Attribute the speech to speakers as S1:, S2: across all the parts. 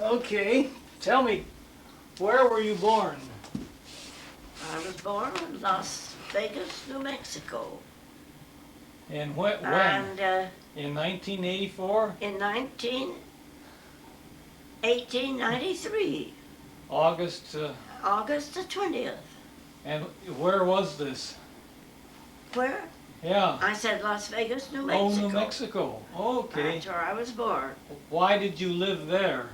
S1: Okay, tell me, where were you born?
S2: I was born in Las Vegas, New Mexico.
S1: And when?
S2: And
S1: In 1984?
S2: in 1893,
S1: August,
S2: August the 20th.
S1: and where was this?
S2: Where?
S1: Yeah.
S2: I said Las Vegas, New Mexico.
S1: Oh, New Mexico. Okay.
S2: That's where I was born.
S1: Why did you live there?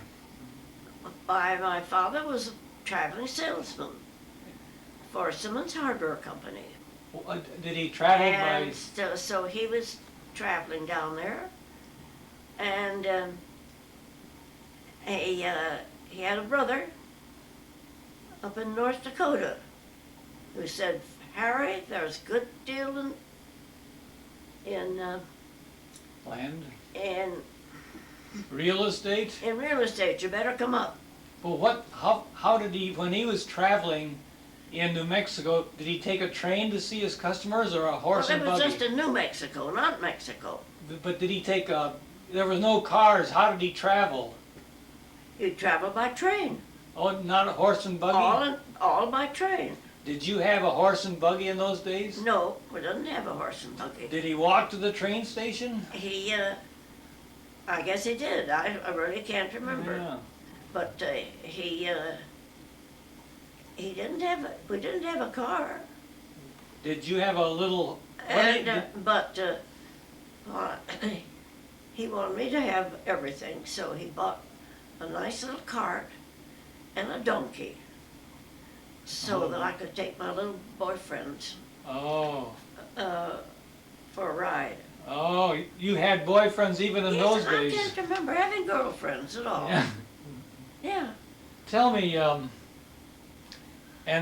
S2: My father was a traveling salesman for Simmons Hardware Company.
S1: Did he travel
S2: And
S1: by?
S2: so he was traveling down there, and he had a brother up in North Dakota who said, "Harry, there's a good deal in
S1: Land?
S2: in
S1: Real estate?
S2: in real estate. You better come up."
S1: Well, how did he, when he was traveling in New Mexico, did he take a train to see his customers or a horse
S2: Well,
S1: and
S2: it was
S1: buggy?
S2: just in New Mexico, not Mexico.
S1: But did he take there was no cars, how did he travel?
S2: You travel by train,
S1: Oh, not a horse and buggy?
S2: all by train.
S1: Did you have a horse and buggy in those days?
S2: No, we didn't have a horse and buggy.
S1: Did he walk to the train station?
S2: He, I guess he did. I really can't remember.
S1: Yeah.
S2: But he didn't have we didn't have a car.
S1: Did you have a little?
S2: But he wanted me to have everything, so he bought a nice little cart and a donkey, so that I could take my little boyfriend
S1: Oh.
S2: for a ride.
S1: Oh, you had boyfriends even in those
S2: I
S1: days.
S2: can't remember having girlfriends at all.
S1: Yeah.
S2: Yeah.
S1: Tell me, and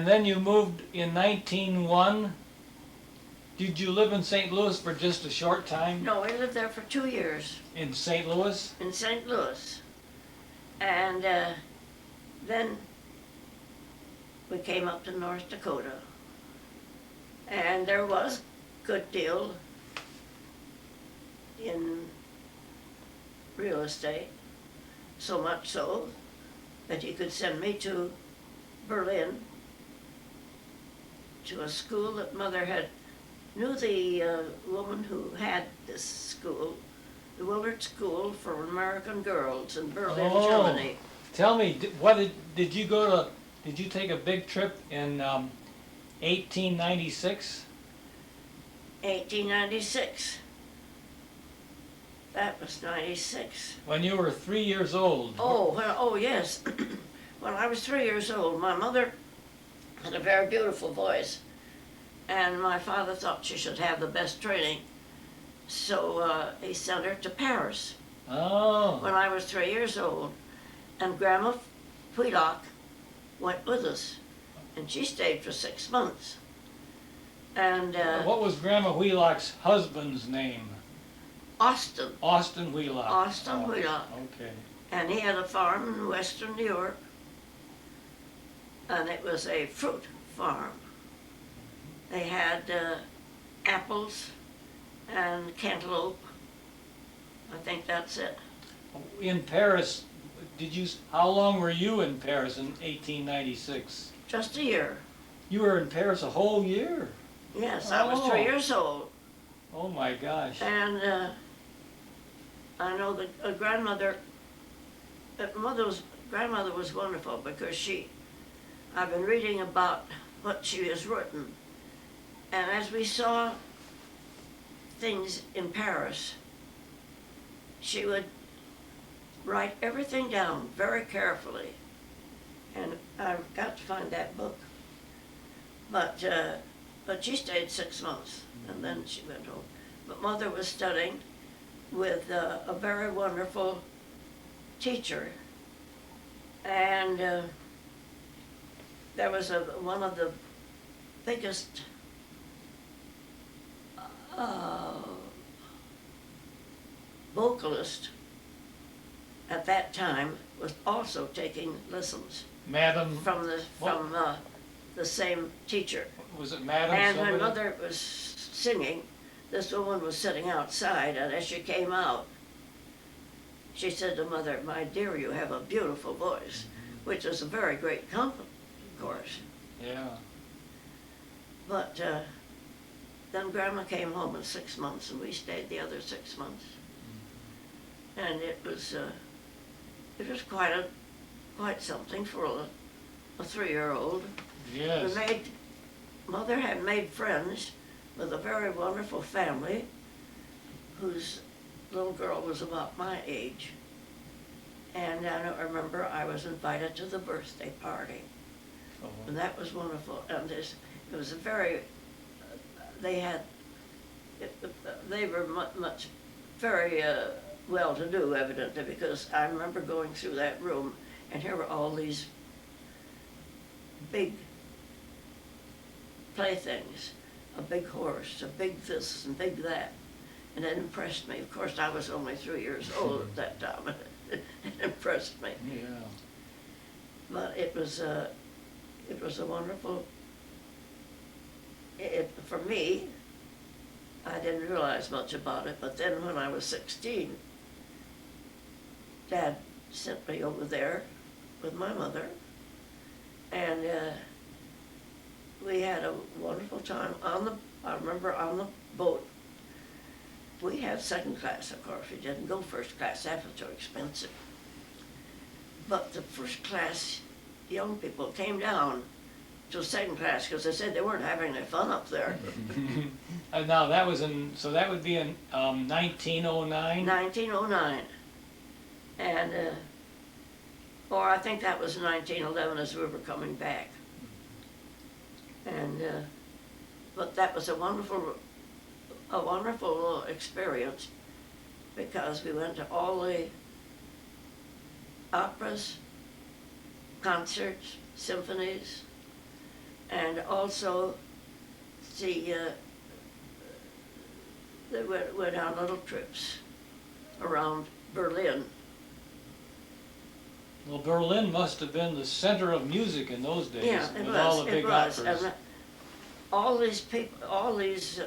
S1: then you moved in 1901. Did you live in St. Louis for just a short time?
S2: No, we lived there for 2 years
S1: In St. Louis?
S2: in St. Louis. And then we came up to North Dakota. And there was a good deal in real estate, so much so that he could send me to Berlin to a school that Mother knew the woman who had this school, the Willard School for American Girls in Berlin, Germany.
S1: Tell me, did you go to? Did you take a big trip in 1896?
S2: 1896. That was 96.
S1: When you were 3 years old.
S2: Oh, well, oh yes. When I was 3 years old, my mother had a very beautiful voice, and my father thought she should have the best training, so he sent her to Paris
S1: Oh.
S2: when I was 3 years old, and Grandma Wheelock went with us, and she stayed for 6 months. And
S1: What was Grandma Wheelock's husband's name?
S2: Austin,
S1: Austin Wheelock.
S2: Austin Wheelock,
S1: Okay.
S2: and he had a farm in western New York, and it was a fruit farm. They had apples and cantaloupe. I think that's it.
S1: In Paris, how long were you in Paris in 1896?
S2: Just a year.
S1: You were in Paris a whole year?
S2: Yes, I was
S1: Oh.
S2: 3 years old.
S1: Oh my gosh.
S2: And I know that grandmother was wonderful because I've been reading about what she has written. And as we saw things in Paris, she would write everything down very carefully. And I've got to find that book. But she stayed 6 months, and then she went home. But Mother was studying with a very wonderful teacher. And there was one of the biggest vocalist at that time was also taking lessons
S1: Madam,
S2: from the same teacher.
S1: was it Madam
S2: And when
S1: somebody?
S2: Mother was singing, this woman was sitting outside, and as she came out, she said to Mother, "My dear, you have a beautiful voice," which is a very great compliment, of course.
S1: Yeah.
S2: But then Grandma came home in 6 months, and we stayed the other 6 months. And it was quite something for a 3-year-old.
S1: Yes.
S2: Mother had made friends with a very wonderful family whose little girl was about my age. And I remember I was invited to the birthday party.
S1: Oh.
S2: And that was wonderful. And it was a very, they were much, very well-to-do, evidently, because I remember going through that room, and here were all these big playthings, a big horse, a big this and big that, and it impressed me. Of course, I was only 3 years old at that time. It impressed me.
S1: Yeah.
S2: But it was a wonderful. For me, I didn't realize much about it, but then when I was 16, Dad sent me over there with my mother, and we had a wonderful time I remember on the boat. We had second class, of course. We didn't go first class. That was too expensive. But the first class young people came down to second class because they said they weren't having any fun up there.
S1: And now that was so that would be in 1909?
S2: 1909. And, or I think that was 1911 as we were coming back. And, but that was a wonderful experience because we went to all the operas, concerts, symphonies, and also they went on little trips around Berlin.
S1: Well, Berlin must have been the center of music in those days,
S2: Yeah, it
S1: with
S2: was.
S1: all the big operas.
S2: And all these people, all these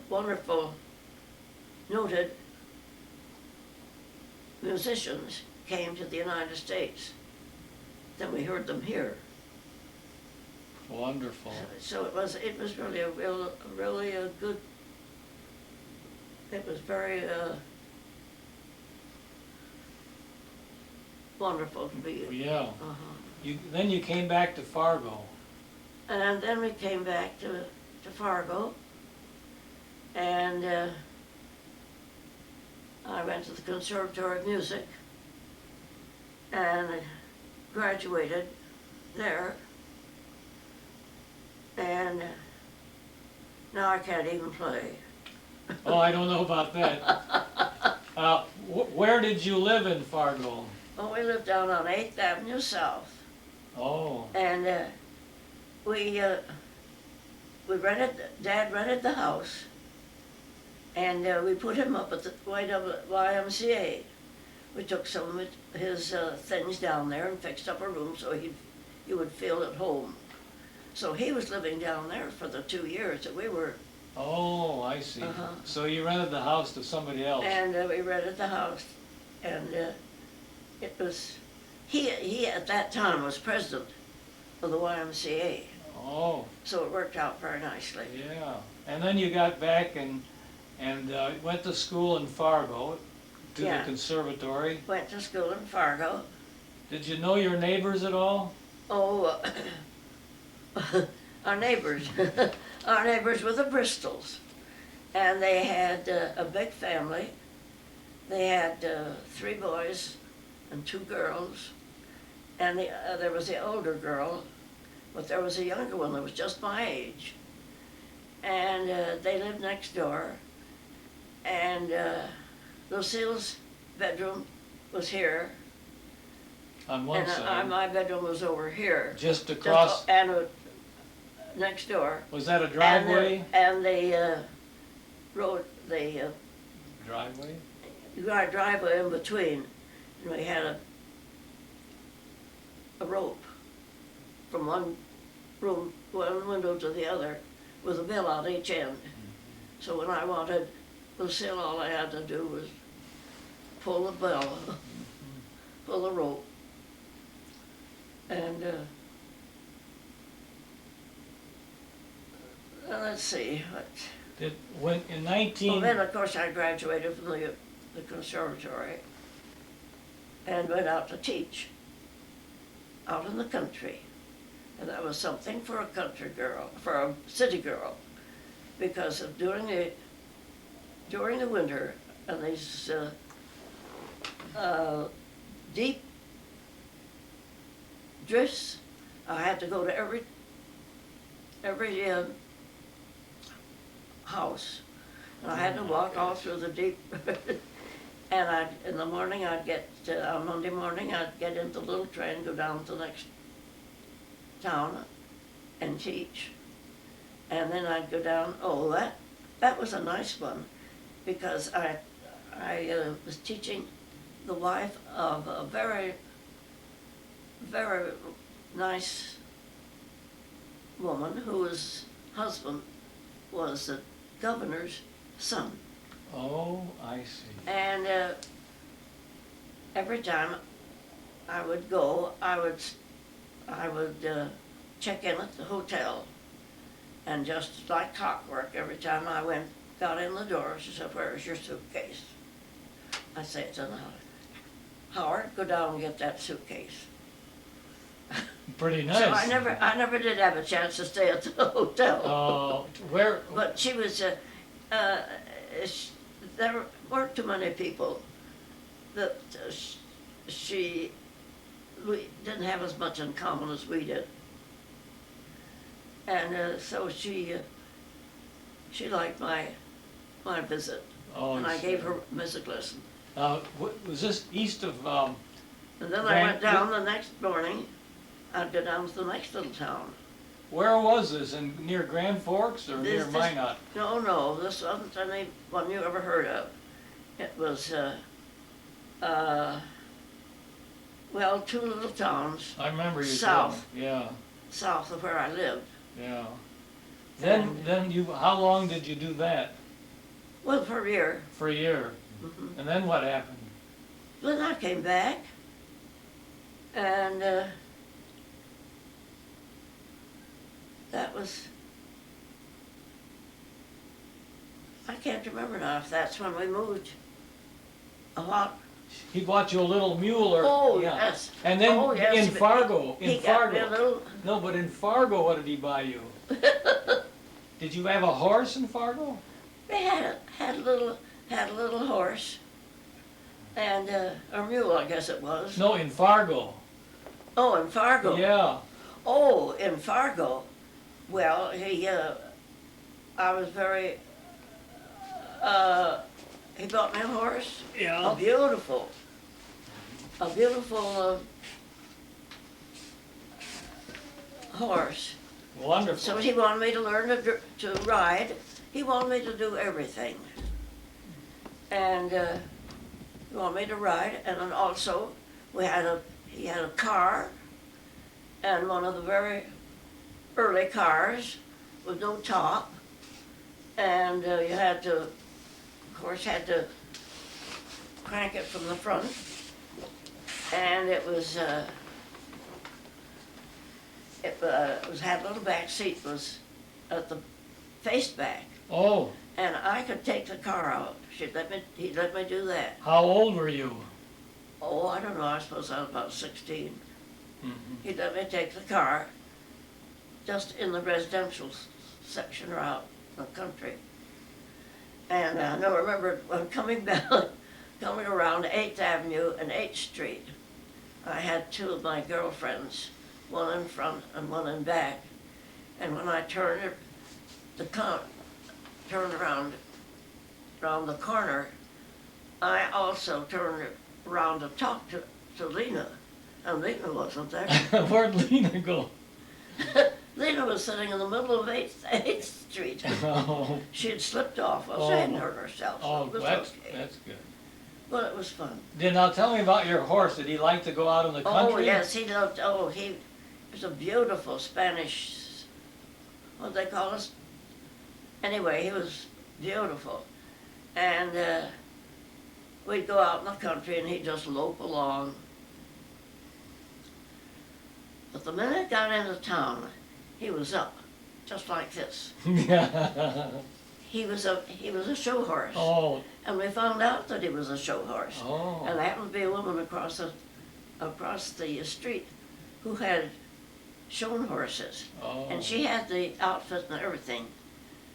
S2: wonderful, noted musicians came to the United States. Then we heard them here.
S1: Wonderful.
S2: So it was really a good. It was very wonderful to be.
S1: Yeah.
S2: Uh-huh.
S1: Then you came back to Fargo.
S2: And then we came back to Fargo, and I went to the Conservatory of Music and graduated there. And now I can't even play.
S1: Oh, I don't know about that. Where did you live in Fargo?
S2: Oh, we lived down on 8th Avenue South.
S1: Oh.
S2: And Dad rented the house, and we put him up at the YMCA. We took some of his things down there and fixed up a room so he would feel at home. So he was living down there for the 2 years that we were.
S1: Oh, I see.
S2: Uh-huh.
S1: So you rented the house to somebody else.
S2: And we rented the house, and it was, he at that time was president of the YMCA.
S1: Oh.
S2: So it worked out very nicely.
S1: Yeah. And then you got back and went to school in Fargo, to the conservatory.
S2: Went to school in Fargo.
S1: Did you know your neighbors at all?
S2: Oh, our neighbors. Our neighbors were the Bristols. And they had a big family. They had 3 boys and 2 girls. And there was the older girl, but there was a younger one that was just my age. And they lived next door. And Lucille's bedroom was here.
S1: On one side.
S2: My bedroom was over here.
S1: Just across.
S2: Next door.
S1: Was that a driveway?
S2: And the road, the
S1: driveway?
S2: driveway in between. And we had a rope from one room, one window to the other, with a bell on each end. So when I wanted Lucille, all I had to do was pull the bell, pull the rope. And let's see, what.
S1: When in
S2: Well,
S1: 19,
S2: then, of course, I graduated from the conservatory and went out to teach out in the country. And that was something for a country girl, for a city girl, because of during the winter and these deep drifts, I had to go to every house, and I had to walk all through the deep. And in the morning, on Monday morning, I'd get into the little train, go down to the next town and teach. And then I'd go down, that was a nice one, because I was teaching the wife of a very, very nice woman whose husband was the governor's son.
S1: oh, I see.
S2: And every time I would go, I would check in at the hotel, and just like clockwork, every time I got in the door, she said, "Where's your suitcase?" I say, "It's in the house." "Howard, go down and get that suitcase."
S1: Pretty nice.
S2: So I never did have a chance to stay at the hotel.
S1: Where?
S2: But she was, there weren't too many people that we didn't have as much in common as we did. And so she liked my visit, and I gave her music lesson.
S1: Was this east of?
S2: And then I went down the next morning. I'd go down to the next little town.
S1: Where was this? Near Grand Forks or near Minot?
S2: No, this wasn't any one you ever heard of. It was, well, two little towns
S1: I remember you.
S2: south.
S1: Yeah.
S2: South of where I lived.
S1: Yeah. Then how long did you do that?
S2: Well, for a year.
S1: For a year.
S2: Mm-hmm.
S1: And then what happened?
S2: Then I came back, and that was, I can't remember now if that's when we moved. A lot.
S1: He bought you a little mule, or yeah.
S2: Yes.
S1: And then
S2: Yes,
S1: in Fargo,
S2: he got me a little.
S1: No, but in Fargo, what did he buy you? Did you have a horse in Fargo?
S2: We had a little horse, and a mule, I guess it was.
S1: No, in Fargo.
S2: Oh, in Fargo.
S1: Yeah.
S2: Oh, in Fargo. Well, I was very. He bought me a horse.
S1: Yeah.
S2: A beautiful horse.
S1: Wonderful.
S2: So he wanted me to learn to ride. He wanted me to do everything. And he wanted me to ride, and then also he had a car, and one of the very early cars with no top, and you had to crank it from the front, and it had a little back seat, was at the face back.
S1: Oh.
S2: And I could take the car out. He'd let me do that.
S1: How old were you?
S2: Oh, I don't know, I suppose I was about 16.
S1: Mm-hmm.
S2: He'd let me take the car just in the residential section or out in the country. And I remember when coming around 8th Avenue and 8th Street, I had two of my girlfriends, one in front and one in back. And when I turned around the corner, I also turned around to talk to Lena, and Lena wasn't there.
S1: Where'd Lena go?
S2: Lena was sitting in the middle of 8th Street.
S1: Oh.
S2: She had slipped off. Well, she hadn't hurt herself, so it was okay.
S1: That's good.
S2: But it was fun.
S1: Now tell me about your horse. Did he like to go out in the country?
S2: Oh, yes, he loved, he was a beautiful Spanish, what they call us? Anyway, he was beautiful. And we'd go out in the country and he'd just lope along. But the minute he got into town, he was up, just like this. He was a show horse.
S1: Oh,
S2: And we found out that he was a show horse.
S1: oh.
S2: And there happened to be a woman across the street who had shown horses.
S1: Oh.
S2: And she had the outfit and everything.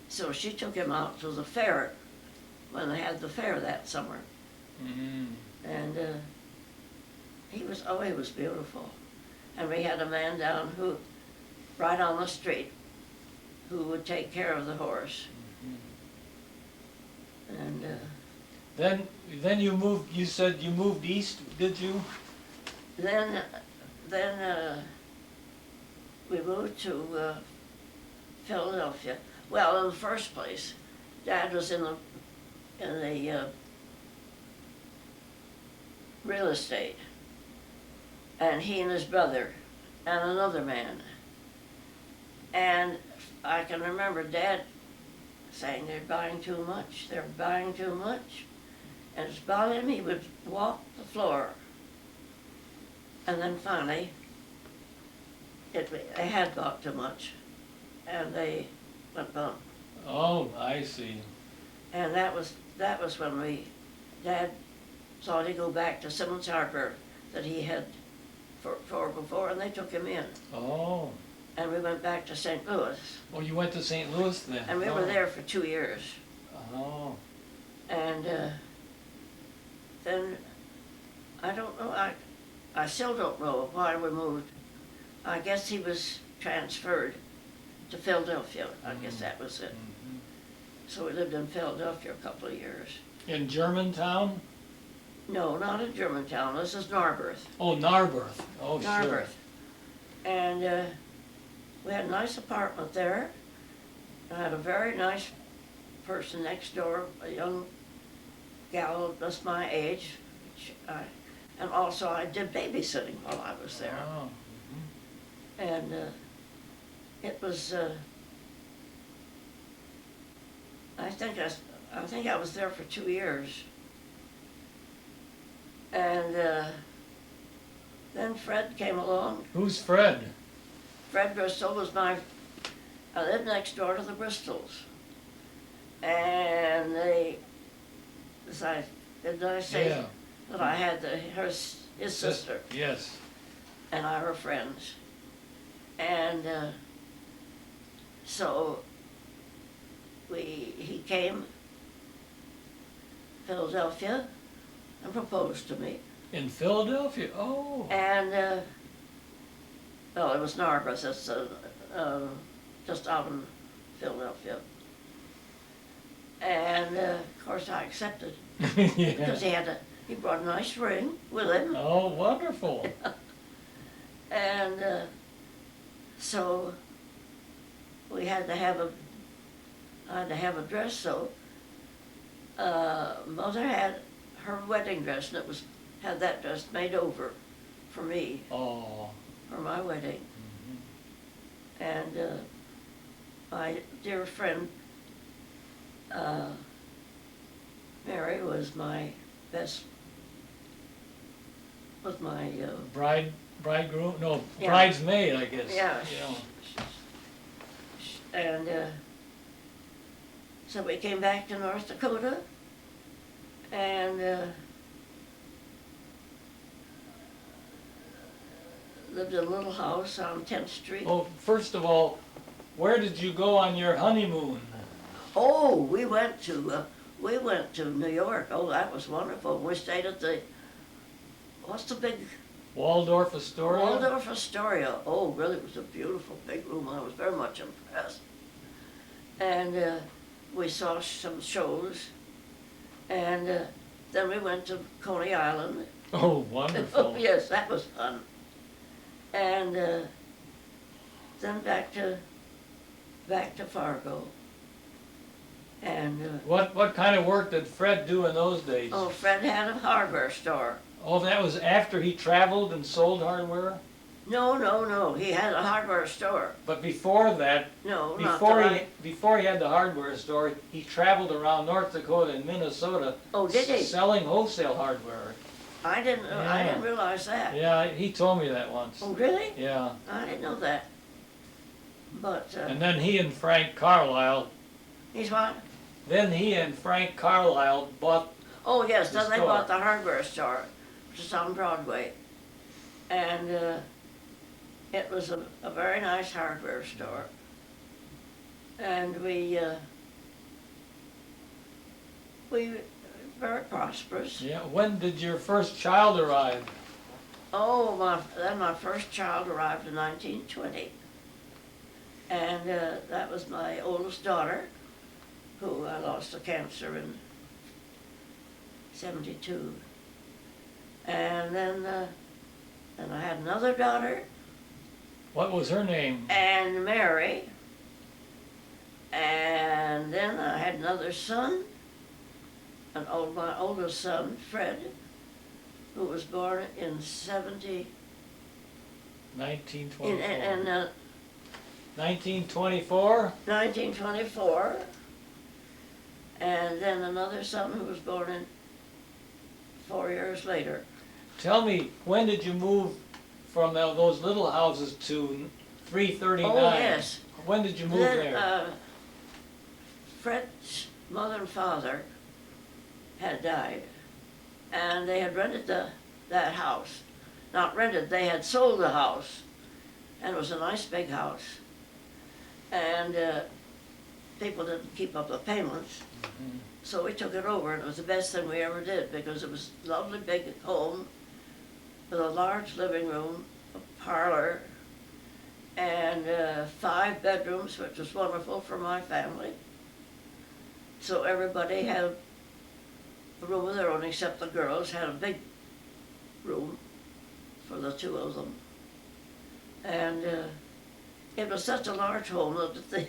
S2: So she took him out to the fair when they had the fair that summer.
S1: Mm-hmm.
S2: And he was beautiful. And we had a man down right on the street, who would take care of the horse.
S1: Mm-hmm.
S2: And
S1: Then you moved. You said you moved east, did you?
S2: then we moved to Philadelphia. Well, in the first place, Dad was in the real estate, and he and his brother and another man. And I can remember Dad saying they're buying too much, they're buying too much. And it's about him, he would walk the floor. And then finally, they had bought too much, and they went bump.
S1: Oh, I see.
S2: And that was when Dad thought he'd go back to Simmons Harbor that he had for before, and they took him in.
S1: Oh.
S2: And we went back to St. Louis.
S1: Oh, you went to St. Louis then?
S2: And we were there for 2 years.
S1: Oh.
S2: And then, I don't know, I still don't know why we moved. I guess he was transferred to Philadelphia. I guess that was it.
S1: Mm-hmm.
S2: So we lived in Philadelphia a couple of years.
S1: In Germantown?
S2: No, not in Germantown. This is Narberth.
S1: Oh, Narberth. Oh, sure.
S2: Narberth. And we had a nice apartment there. I had a very nice person next door, a young gal just my age. And also I did babysitting while I was there.
S1: Oh.
S2: And it was, I think I was there for 2 years. And then Fred came along.
S1: Who's Fred?
S2: Fred Bristol was I lived next door to the Bristols. And did I say
S1: Yeah.
S2: that I had his sister,
S1: Yes.
S2: and I were friends. And so he came to Philadelphia and proposed to me.
S1: In Philadelphia? Oh.
S2: And, well, it was Narberth, it's just out in Philadelphia. And, of course, I accepted,
S1: Yeah.
S2: because he brought a nice ring with him.
S1: Oh, wonderful.
S2: And so I had to have a dress, so Mother had her wedding dress, and had that dress made over for me,
S1: Oh.
S2: for my wedding.
S1: Mm-hmm.
S2: And my dear friend Mary was my
S1: Bridegroom? No,
S2: Yeah.
S1: bridesmaid, I guess.
S2: Yeah. And so we came back to North Dakota, and lived in a little house on 10th Street.
S1: Oh, first of all, where did you go on your honeymoon?
S2: Oh, we went to New York. Oh, that was wonderful. We stayed at what's the big
S1: Waldorf Astoria?
S2: Waldorf Astoria. Oh, really, it was a beautiful big room. I was very much impressed. And we saw some shows, and then we went to Coney Island.
S1: Oh, wonderful.
S2: Yes, that was fun. And then back to Fargo. And
S1: What kind of work did Fred do in those days?
S2: Fred had a hardware store.
S1: Oh, that was after he traveled and sold hardware?
S2: No, he had a hardware store.
S1: But before that,
S2: No, not that
S1: before he had the hardware store, he traveled around North Dakota and Minnesota.
S2: Oh, did he?
S1: Selling wholesale hardware.
S2: I didn't
S1: Yeah.
S2: realize that.
S1: Yeah, he told me that once.
S2: Oh, really?
S1: Yeah.
S2: I didn't know that. But,
S1: And then he and Frank Carlisle,
S2: he's what?
S1: bought,
S2: Oh, yes,
S1: The
S2: then they
S1: store.
S2: bought the hardware store, which is on Broadway. And it was a very nice hardware store. And we were very prosperous.
S1: yeah, when did your first child arrive?
S2: Oh, my first child arrived in 1920. And that was my oldest daughter, who I lost to cancer in 72. And then I had another daughter,
S1: What was her name?
S2: and Mary. And then I had another son, my oldest son, Fred, who was born in
S1: 1924. 1924?
S2: 1924. And then another son who was born in 4 years later.
S1: Tell me, when did you move from those little houses to 339?
S2: Oh, yes.
S1: When did you move
S2: Then,
S1: there?
S2: Fred's mother and father had died, and they had rented that house. Not rented, they had sold the house, and it was a nice big house. And people didn't keep up the payments, so we took it over, and it was the best thing we ever did, because it was a lovely big home with a large living room, a parlor, and 5 bedrooms, which was wonderful for my family. So everybody had a room of their own, except the girls had a big room for the 2 of them. And it was such a large home that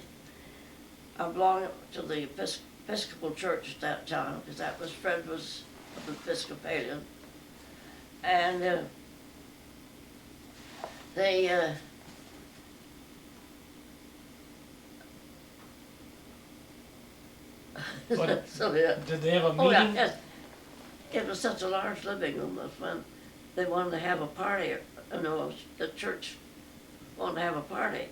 S2: I belonged to the Episcopal Church at that time, because Fred was an Episcopalian. And they
S1: But
S2: so, yeah.
S1: did they have a meeting?
S2: Oh, yeah, yes. It was such a large living room that when they wanted to have a party, the church wanted to have a party,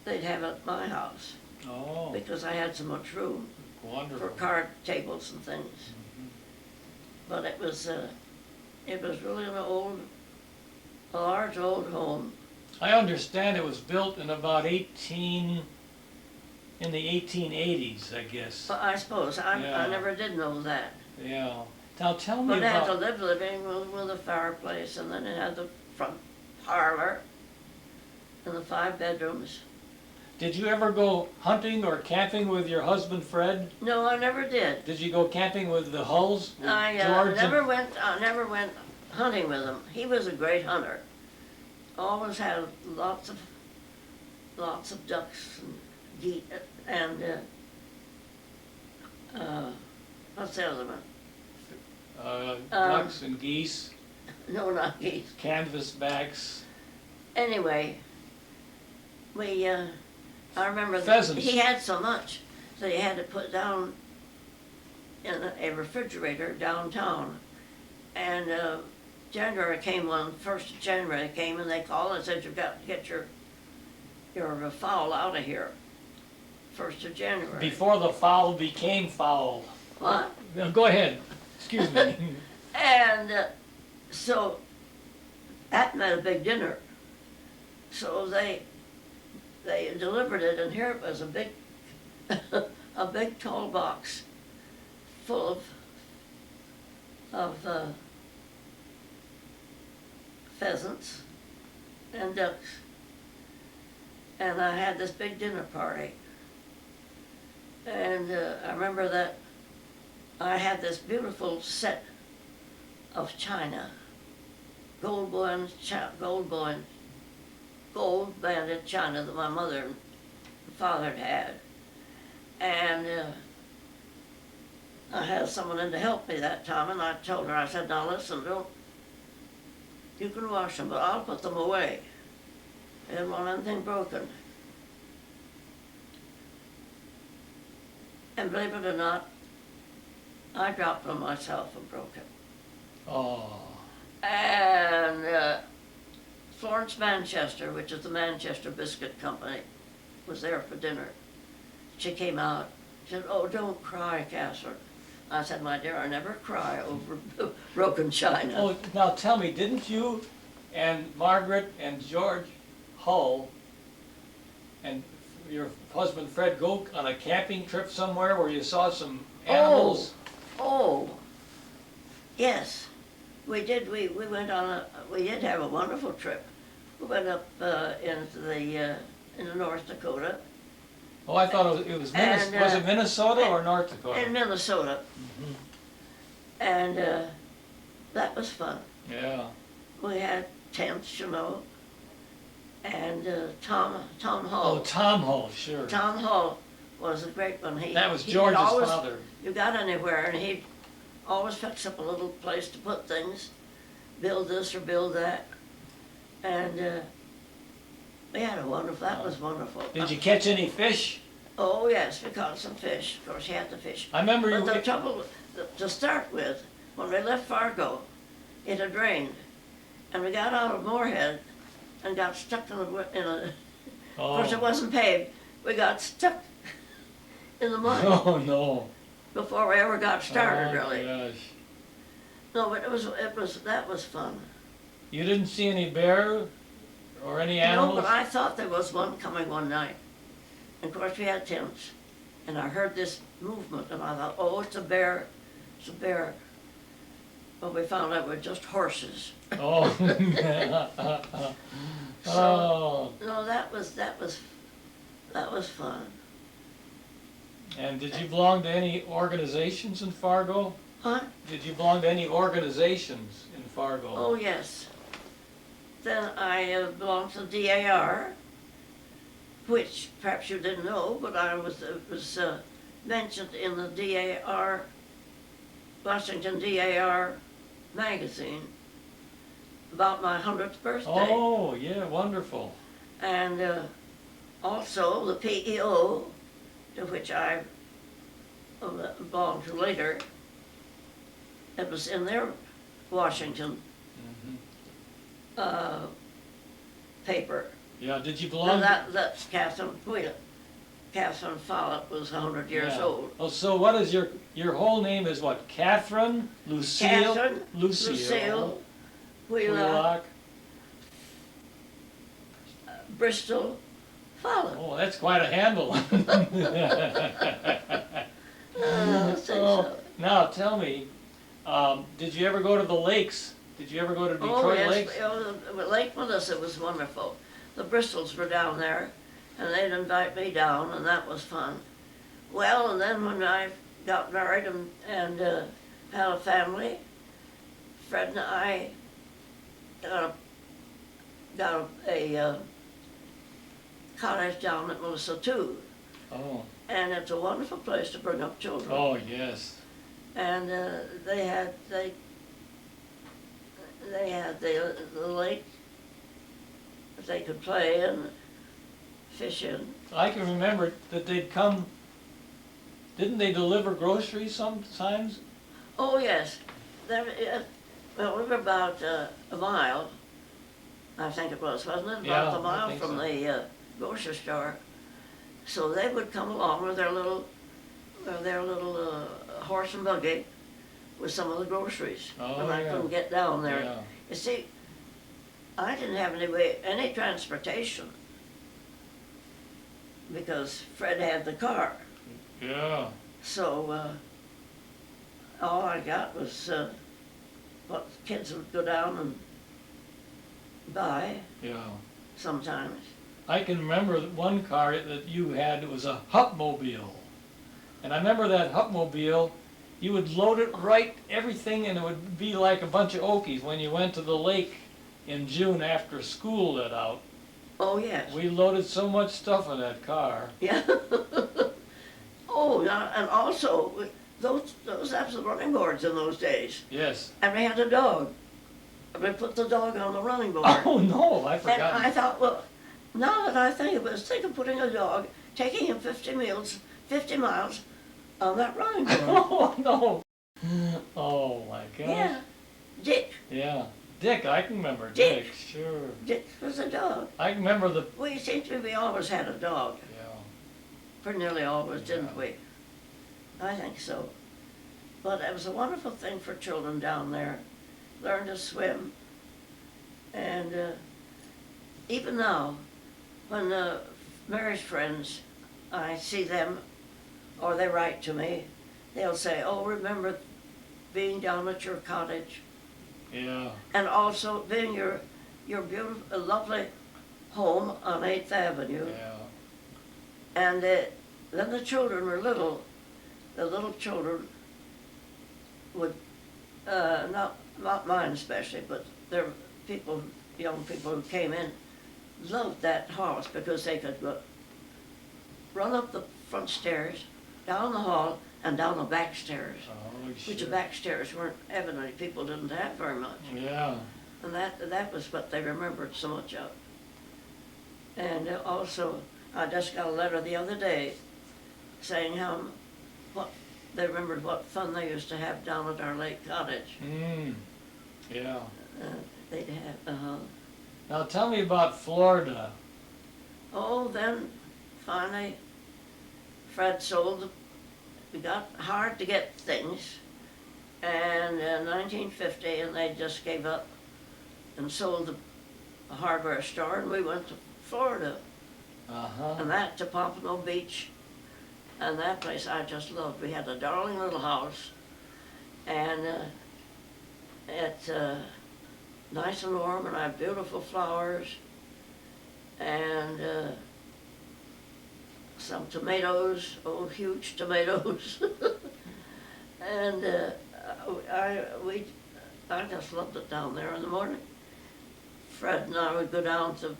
S2: they'd have it at my house,
S1: Oh,
S2: because I had so much room for
S1: wonderful.
S2: card tables and things. But it was really a large old home.
S1: I understand it was built in about in the 1880s, I guess.
S2: But I suppose, I
S1: Yeah.
S2: never did know that.
S1: Yeah. Now tell me
S2: But it had the
S1: about,
S2: living room with a fireplace, and then it had the front parlor, and the 5 bedrooms.
S1: did you ever go hunting or camping with your husband Fred?
S2: No, I never did.
S1: Did you go camping with the Hulls? With
S2: I
S1: George
S2: never
S1: and-
S2: went hunting with him. He was a great hunter. Always had lots of ducks and geese and what's the other one?
S1: Ducks and geese,
S2: No, not geese.
S1: canvasbacks.
S2: Anyway, I remember
S1: Pheasants.
S2: he had so much, so he had to put down in a refrigerator downtown. And January came on, 1st of January came, and they called and said, you've got to get your fowl out of here, 1st of January.
S1: Before the fowl became foul.
S2: What?
S1: No, go ahead. Excuse me.
S2: And so that meant a big dinner. So they delivered it, and here it was a big, a big tall box full of pheasants and ducks. And I had this big dinner party. And I remember that I had this beautiful set of china, gold banded china that my mother and father had. And I had someone in to help me that time, and I told her, I said, now listen, you can wash them, but I'll put them away. I didn't want anything broken. And believe it or not, I dropped them myself and broke it.
S1: Oh,
S2: And Florence Manchester, which is the Manchester Biscuit Company, was there for dinner. She came out, she said, "Oh, don't cry, Katharine." I said, "My dear, I never cry over broken china."
S1: oh, now tell me, didn't you and Margaret and George Hull and your husband Fred go on a camping trip somewhere where you saw some animals?
S2: Oh, yes, we did. We went on a. We did have a wonderful trip. We went up into North Dakota.
S1: Oh, I thought it was
S2: And,
S1: was it Minnesota or North Dakota?
S2: In Minnesota,
S1: Mhm.
S2: and that was fun.
S1: Yeah.
S2: We had tents, you know, and Tom
S1: Oh,
S2: Hall.
S1: Tom Hull, sure.
S2: Tom Hall was a great one.
S1: That was
S2: he
S1: George's
S2: always,
S1: father.
S2: You got anywhere, and he'd always fix up a little place to put things, build this or build that, and we had a wonderful. That was wonderful.
S1: Did you catch any fish?
S2: Oh yes, we caught some fish. Of course, you had the fish.
S1: I remember
S2: But
S1: you.
S2: the trouble, to start with, when we left Fargo, it had rained, and we got out of Moorhead and got stuck in a. Of course, it
S1: Oh.
S2: wasn't paved. We got stuck in the mud
S1: Oh no.
S2: before we ever got started.
S1: Oh,
S2: Really,
S1: gosh.
S2: no, but that was fun.
S1: You didn't see any bear or any animals?
S2: No, but I thought there was one coming one night. And of course, we had tents, and I heard this movement, and I thought, "Oh, it's a bear, it's a bear." But we found out it were just horses.
S1: Oh. Oh.
S2: No, that was fun.
S1: And did you belong to any organizations in Fargo?
S2: Huh?
S1: Did you belong to any organizations in Fargo?
S2: Oh yes. Then I belonged to the DAR, which perhaps you didn't know, but I was mentioned in the DAR, Washington DAR magazine about my 100th birthday.
S1: Oh, yeah, wonderful.
S2: And also the PEO, to which I belonged to later, it was in their Washington
S1: Mhm.
S2: paper.
S1: Yeah, did you
S2: Now
S1: belong?
S2: that's Katharine Wheelock. Katharine Follett was 100 years
S1: Yeah.
S2: old.
S1: Oh, so what is your whole name is what? Katharine Lucille?
S2: Katharine Lucille Wheelock Bristol Follett.
S1: Oh, that's quite a handle.
S2: So.
S1: Now tell me, did you ever go to the lakes? Did you ever go to Detroit
S2: Oh yes,
S1: Lakes?
S2: Lake Melissa was wonderful. The Bristols were down there, and they'd invite me down, and that was fun. Well, and then when I got married and had a family, Fred and I got a cottage down at Melissa too,
S1: Oh,
S2: and it's a wonderful place to bring up children.
S1: oh yes.
S2: And they had the lake that they could play and fish in.
S1: I can remember that they'd come. Didn't they deliver groceries sometimes?
S2: Oh yes, well we were about a mile, I think it was, wasn't it?
S1: Yeah,
S2: About a
S1: I
S2: mile
S1: think
S2: from
S1: so.
S2: the grocery store. So they would come along with their little horse and buggy with some of the groceries.
S1: Oh,
S2: And I
S1: yeah.
S2: couldn't get down there.
S1: Yeah.
S2: You see, I didn't have any transportation because Fred had the car.
S1: Yeah.
S2: So all I got was what kids would go down and buy
S1: Yeah.
S2: sometimes.
S1: I can remember that one car that you had, it was a Hupmobile. And I remember that Hupmobile, you would load it right, everything, and it would be like a bunch of Okies when you went to the lake in June after school let out.
S2: Oh yes.
S1: We loaded so much stuff in that car.
S2: Yeah. Oh, and also those have the running boards in those days,
S1: Yes.
S2: and we had a dog. we put the dog on the running board.
S1: Oh, no, I
S2: And
S1: forgot.
S2: I thought, well, now that I think of it, think of putting a dog, taking him 50 miles on that running board.
S1: Oh, no. Oh, my gosh.
S2: Yeah, Dick.
S1: Yeah. Dick, I can remember
S2: Dick.
S1: Dick, sure.
S2: Dick was a dog.
S1: I can remember the,
S2: We seemed to be always had a dog,
S1: yeah.
S2: pretty nearly always, didn't
S1: Yeah.
S2: we? I think so. But it was a wonderful thing for children down there. Learn to swim. And even now, when Mary's friends, I see them, or they write to me, they'll say, oh, remember being down at your cottage,
S1: Yeah.
S2: and also being your beautiful, lovely home on 8th Avenue.
S1: Yeah.
S2: And then the children were little. The little children would, not mine especially, but there were people, young people who came in, loved that house because they could go, run up the front stairs, down the hall, and down the back stairs.
S1: Oh,
S2: Which the
S1: sure.
S2: back stairs weren't evidently, people didn't have very much.
S1: Yeah.
S2: And that was what they remembered so much of. And also, I just got a letter the other day saying what they remembered what fun they used to have down at our lake cottage.
S1: Yeah.
S2: They'd have,
S1: Now tell me about Florida.
S2: Oh, then finally, Fred sold. We got hard to get things, and in 1950, and they just gave up and sold the hardware store, and we went to Florida.
S1: Uh-huh.
S2: And that to Pompano Beach, and that place I just loved. We had a darling little house, and it's nice and warm, and I have beautiful flowers, and some tomatoes, oh, huge tomatoes, and I just loved it down there in the morning. Fred and I would go down to the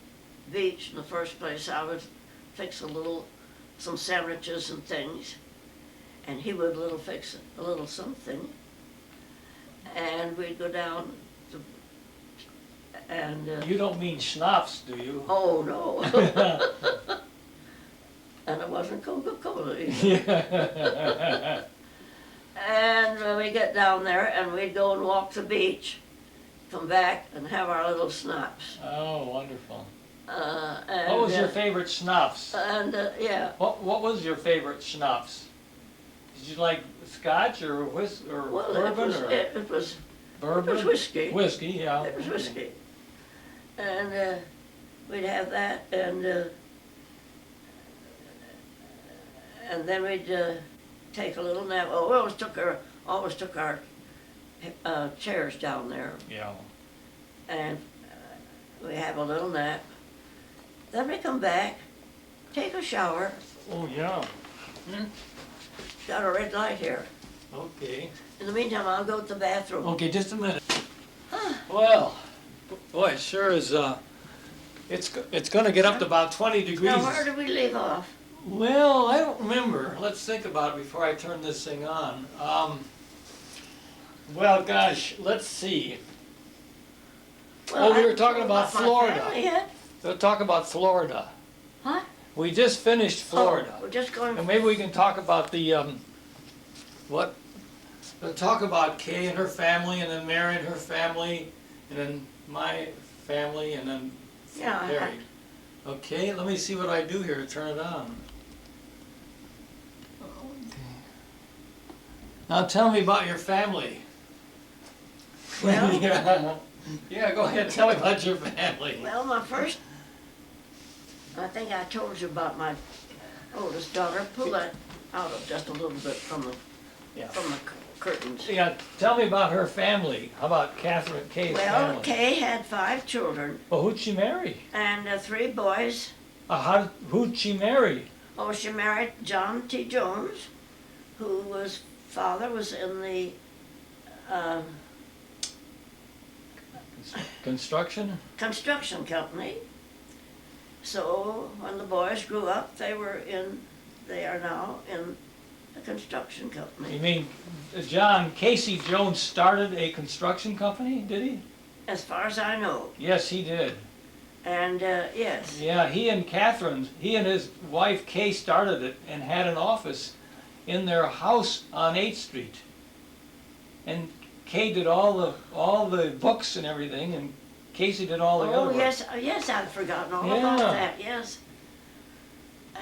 S2: beach. In the first place, I would fix some sandwiches and things, and he would fix a little something, and we'd go down to, and
S1: You don't mean schnapps, do you?
S2: oh no, and it wasn't Coca-Cola either.
S1: Yeah.
S2: And when we get down there, and we'd go and walk the beach, come back and have our little schnapps.
S1: Oh, wonderful.
S2: And,
S1: What was your favorite schnapps?
S2: And yeah,
S1: What was your favorite schnapps? Did you like Scotch or
S2: well,
S1: bourbon
S2: it was
S1: or
S2: it was
S1: bourbon?
S2: whiskey.
S1: Whiskey, yeah.
S2: It was whiskey. And we'd have that, and then we'd take a little nap. Oh, we always took our chairs down there,
S1: Yeah.
S2: and we have a little nap. Then we come back, take a shower.
S1: Oh, yeah.
S2: Got a red light here.
S1: Okay.
S2: In the meantime, I'll go to the bathroom.
S1: Okay, just a minute. Well, boy, it sure is, it's gonna get up to about 20 degrees.
S2: Now, where did we leave off?
S1: Well, I don't remember. Let's think about it before I turn this thing on. Well, gosh, let's see.
S2: Well,
S1: we were
S2: I
S1: talking about
S2: my
S1: Florida.
S2: family yet.
S1: We'll talk about Florida.
S2: What?
S1: We just finished Florida.
S2: Oh, we're just going.
S1: And maybe we can talk about we'll talk about Kay and her family, and then Mary and her family, and then my family, and then
S2: Yeah.
S1: Harry. Okay, let me see what I do here to turn it on. Okay. Now tell me about your family.
S2: Well,
S1: Yeah, go ahead, tell me about your family.
S2: well, I think I told you about my oldest daughter. Pull that out of just a little bit from the
S1: Yeah.
S2: curtains.
S1: Yeah, tell me about her family. How about Katharine, Kay's
S2: Well,
S1: family?
S2: Kay had 5 children
S1: Well, who'd she marry?
S2: and 3 boys.
S1: Who'd she marry?
S2: Oh, she married John T. Jones, father was in the
S1: Construction?
S2: construction company. So when the boys grew up, they are now in the construction company.
S1: You mean John Casey Jones started a construction company, did he?
S2: as far as I know.
S1: Yes, he did.
S2: And, yes.
S1: Yeah, he and Katharine, he and his wife Kay started it and had an office in their house on 8th Street. And Kay did all the books and everything, and Casey did all the other
S2: Oh,
S1: work.
S2: yes, yes, I'd forgotten all
S1: Yeah.
S2: about that, yes.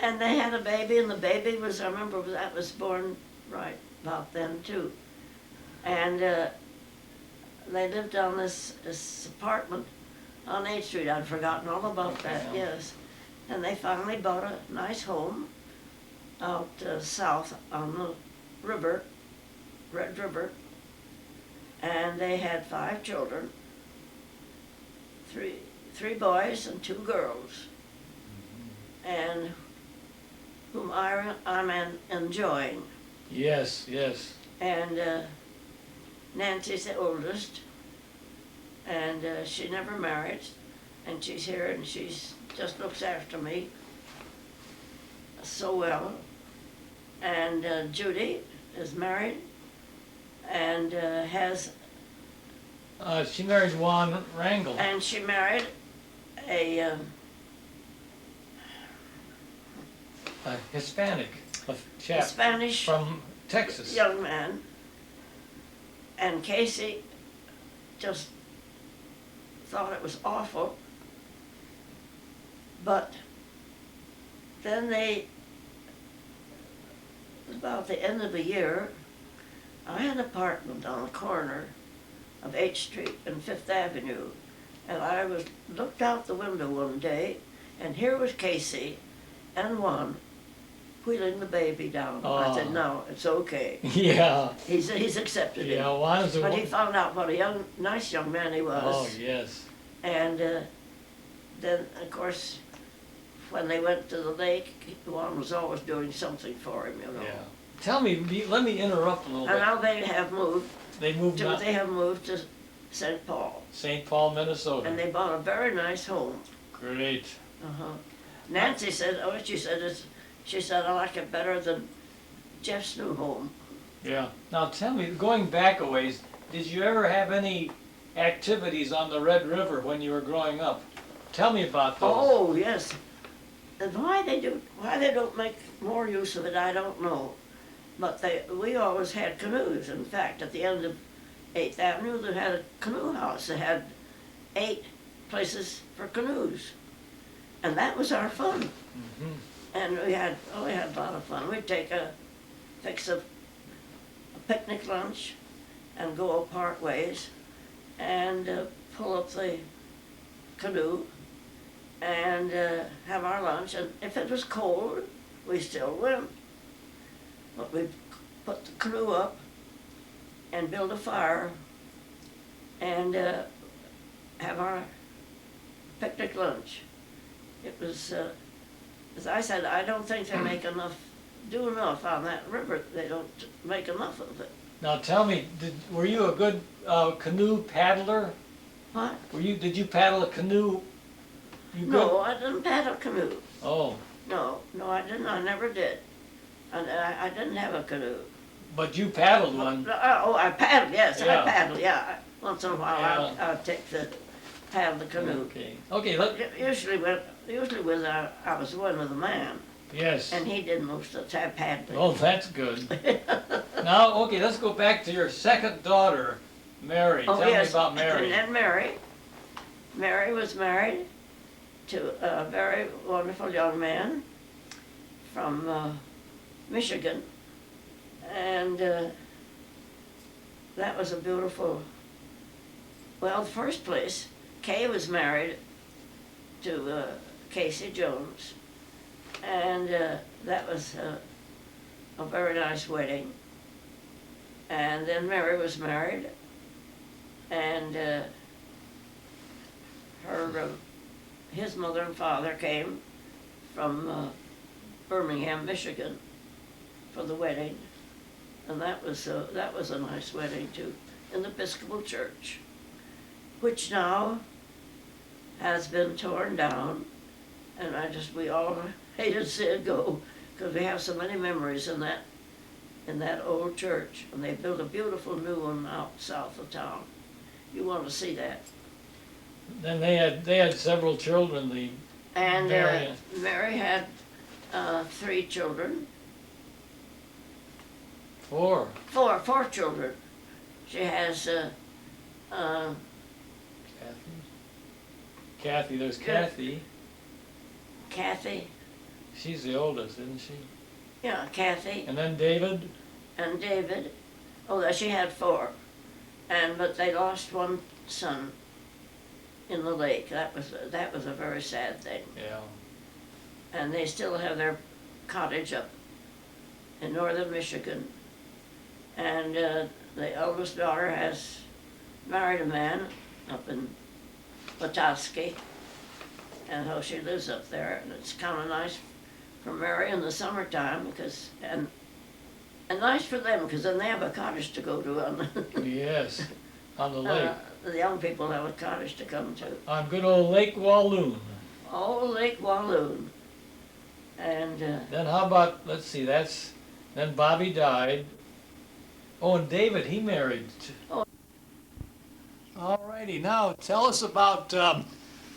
S2: And they had a baby, and the baby was, I remember that was born right about then too. And they lived on this apartment on 8th Street. I'd forgotten all about that, yes. And they finally bought a nice home out south on the river, Red River. And they had 5 children, three boys and 2 girls, and whom I'm enjoying.
S1: Yes, yes.
S2: And Nancy's the oldest, and she never married, and she's here, and she's just looks after me so well. And Judy is married, and has,
S1: She married Juan Rangel.
S2: and she married a
S1: Hispanic, a chap
S2: Spanish
S1: from Texas.
S2: young man. And Casey just thought it was awful. But then about the end of the year, I had an apartment on the corner of 8th Street and 5th Avenue. And I looked out the window one day, and here was Casey and Juan wheeling the baby down. I said, no, it's okay.
S1: Yeah.
S2: He's accepted it.
S1: Yeah, Juan's a
S2: But he found out what a nice young man he was.
S1: Oh, yes.
S2: And then, of course, when they went to the lake, Juan was always doing something for him, you know.
S1: Yeah. Tell me, let me interrupt a little
S2: And
S1: bit.
S2: now they have moved
S1: They moved
S2: to,
S1: to
S2: they have moved to St. Paul.
S1: St. Paul, Minnesota.
S2: And they bought a very nice home.
S1: Great.
S2: Uh-huh. Nancy said, she said, I like it better than Jeff's new home.
S1: Yeah. Now tell me, going back a ways, did you ever have any activities on the Red River when you were growing up? Tell me about those.
S2: Oh, yes. And why they don't make more use of it, I don't know. But we always had canoes. In fact, at the end of 8th Avenue, they had a canoe house. They had 8 places for canoes. And that was our fun.
S1: Mhm.
S2: And we had a lot of fun. We'd fix a picnic lunch and go apart ways and pull up the canoe and have our lunch. And if it was cold, we still went. But we'd put the canoe up and build a fire and have our picnic lunch. It was, as I said, I don't think they do enough on that river. They don't make enough of it.
S1: Now tell me, were you a good canoe paddler?
S2: What?
S1: Did you paddle a canoe?
S2: No, I didn't paddle canoe.
S1: Oh,
S2: No, I didn't. I never did. And I didn't have a canoe.
S1: but you paddled one.
S2: Oh, I paddled, yes,
S1: Yeah.
S2: I paddled, yeah. Once in a while,
S1: Yeah.
S2: I'll paddle the canoe.
S1: Okay. Okay.
S2: Usually when I was one with a man,
S1: Yes.
S2: and he did most of the time paddling.
S1: Oh, that's good. Now, okay, let's go back to your second daughter, Mary.
S2: Oh,
S1: Tell
S2: yes.
S1: me about Mary.
S2: And then Mary was married to a very wonderful young man from Michigan, and that was a beautiful, well, the first place, Kay was married to Casey Jones, and that was a very nice wedding. And then Mary was married, and his mother and father came from Birmingham, Michigan, for the wedding, and that was a nice wedding too, in the Episcopal Church, which now has been torn down, and we all hated to see it go, because we have so many memories in that old church, and they built a beautiful new one out south of town. You want to see that.
S1: Then they had several children,
S2: And
S1: Mary.
S2: Mary had 3 children.
S1: Four.
S2: Four children. She has
S1: Kathy, there's Kathy.
S2: Kathy.
S1: She's the oldest, isn't she?
S2: Yeah, Kathy
S1: And then David.
S2: and David. Oh, she had 4, but they lost one son in the lake. That was a very sad thing.
S1: Yeah.
S2: And they still have their cottage up in northern Michigan. And the eldest daughter has married a man up in Petoskey, and how she lives up there. And it's kind of nice for Mary in the summertime because and nice for them because then they have a cottage to go to on
S1: Yes, on the lake.
S2: the young people have a cottage to come to.
S1: On good old Lake Walloon.
S2: Oh, Lake Walloon. And
S1: Then how about, let's see, then Bobby died. Oh, and David, he married.
S2: Oh.
S1: All righty, now tell us about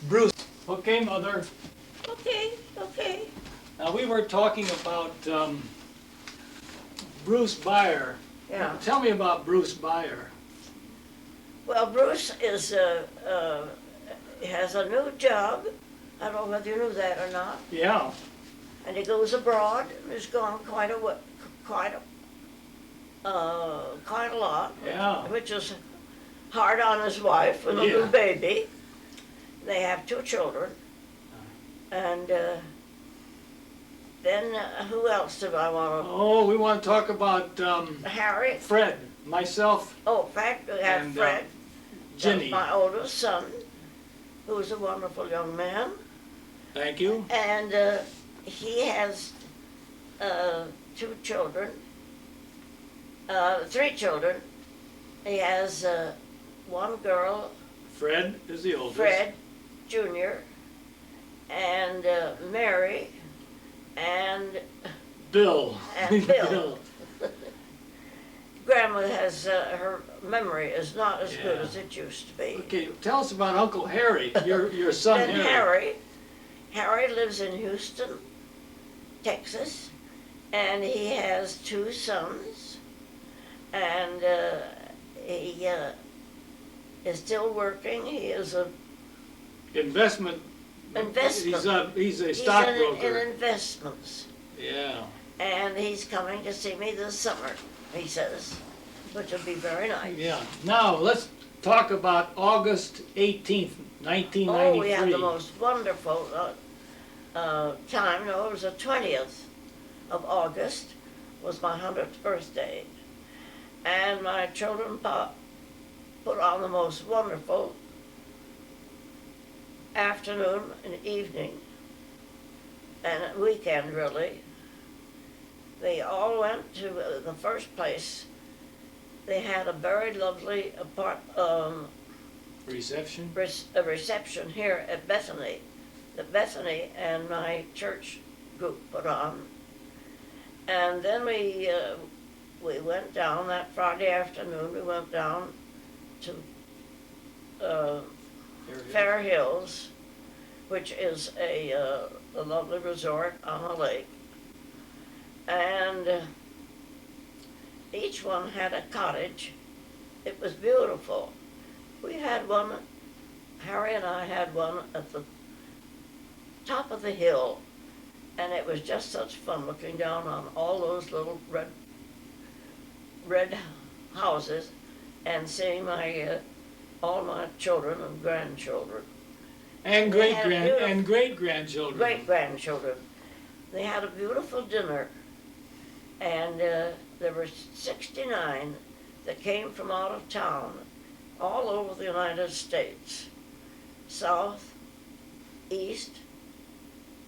S1: Bruce. Okay, Mother.
S2: okay.
S1: Now, we were talking about Bruce Byer.
S2: Yeah.
S1: Tell me about Bruce Byer.
S2: Well, Bruce has a new job. I don't know whether you knew that or not.
S1: Yeah.
S2: And he goes abroad. He's gone quite a lot.
S1: Yeah.
S2: Which is hard on his wife and a new baby. They have 2 children. And then who else did I want
S1: Oh, we want to talk about
S2: to? Harry.
S1: Fred, myself,
S2: Oh, Fred. We have
S1: and
S2: Fred.
S1: Ginny.
S2: That's my oldest son, who's a wonderful young man.
S1: Thank you.
S2: And he has 2 children, 3 children. He has 1 girl,
S1: Fred is the oldest.
S2: Fred Jr., and Mary, and
S1: Bill.
S2: Bill. Grandma has, her memory is not as good as it used to be.
S1: Okay, tell us about Uncle Harry, your son
S2: Then
S1: Harry.
S2: Harry lives in Houston, Texas, and he has 2 sons, and he is still working. He is a
S1: Investment. He's a
S2: He's
S1: stockbroker.
S2: in investments,
S1: Yeah.
S2: and he's coming to see me this summer, he says, which will be very nice.
S1: Yeah. Now, let's talk about August 18th, 1993.
S2: Oh, we had the most wonderful time. No, it was the 20th of August, was my 100th birthday. And my children put on the most wonderful afternoon and evening and weekend, really. They all went to the first place. They had a very lovely
S1: Reception?
S2: a reception here at Bethany, that Bethany and my church group put on. And then we went down that Friday afternoon. We went down to Fair Hills, which is a lovely resort on a lake. And each one had a cottage. It was beautiful. We had one, Harry and I had one at the top of the hill, and it was just such fun looking down on all those little red houses and seeing all my children and grandchildren.
S1: And great-grandchildren.
S2: Great-grandchildren. They had a beautiful dinner, and there were 69 that came from out of town, all over the United States, south, east,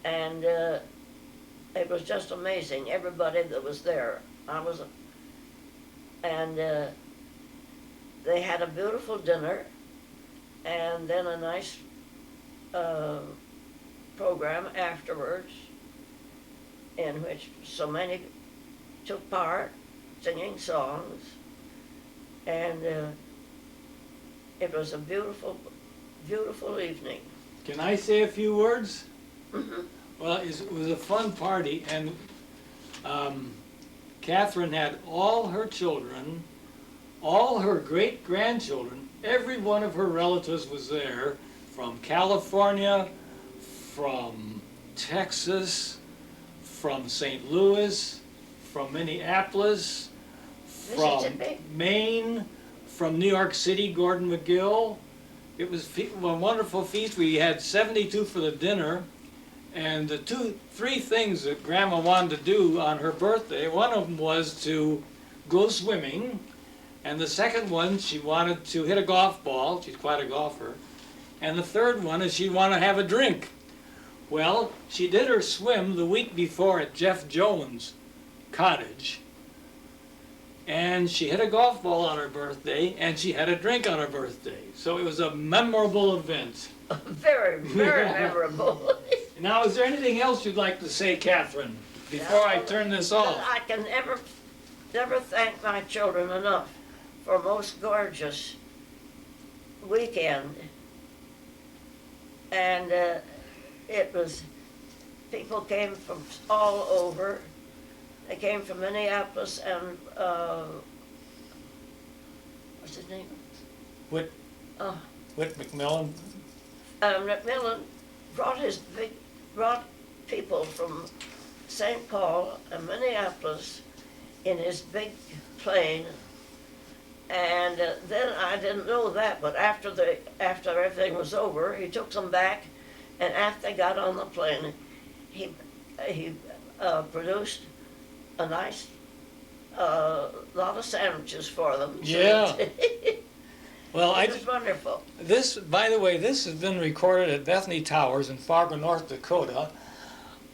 S2: and it was just amazing, everybody that was there. They had a beautiful dinner, and then a nice program afterwards, in which so many took part, singing songs, and it was a beautiful beautiful evening.
S1: Can I say a few words?
S2: Mhm.
S1: Well, it was a fun party, and Katharine had all her children, all her great-grandchildren, every one of her relatives was there, from California, from Texas, from St. Louis, from Minneapolis, from
S2: Mississippi?
S1: Maine, from New York City, Gordon McGill. It was a wonderful feast. We had 72 for the dinner. And the three things that Grandma wanted to do on her birthday, one of them was to go swimming, and the second one, she wanted to hit a golf ball. She's quite a golfer. And the third one is she wanted to have a drink. Well, she did her swim the week before at Jeff Jones' cottage, and she hit a golf ball on her birthday, and she had a drink on her birthday. So it was a memorable event.
S2: Very, very memorable.
S1: Now, is there anything else you'd like to say, Katharine, before I turn this off?
S2: I can never thank my children enough for a most gorgeous weekend. And it was, people came from all over. They came from Minneapolis and, what's his name?
S1: Whit
S2: Oh,
S1: McMillan?
S2: McMillan brought people from St. Paul and Minneapolis in his big plane, and then I didn't know that, but after everything was over, he took them back, and after they got on the plane, he produced a nice lot of sandwiches for them.
S1: Yeah. Well,
S2: It was wonderful.
S1: this, by the way, this has been recorded at Bethany Towers in Fargo, North Dakota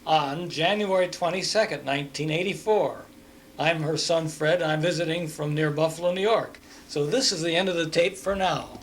S1: on January 22nd, 1984. I'm her son Fred, and I'm visiting from near Buffalo, New York. So this is the end of the tape for now.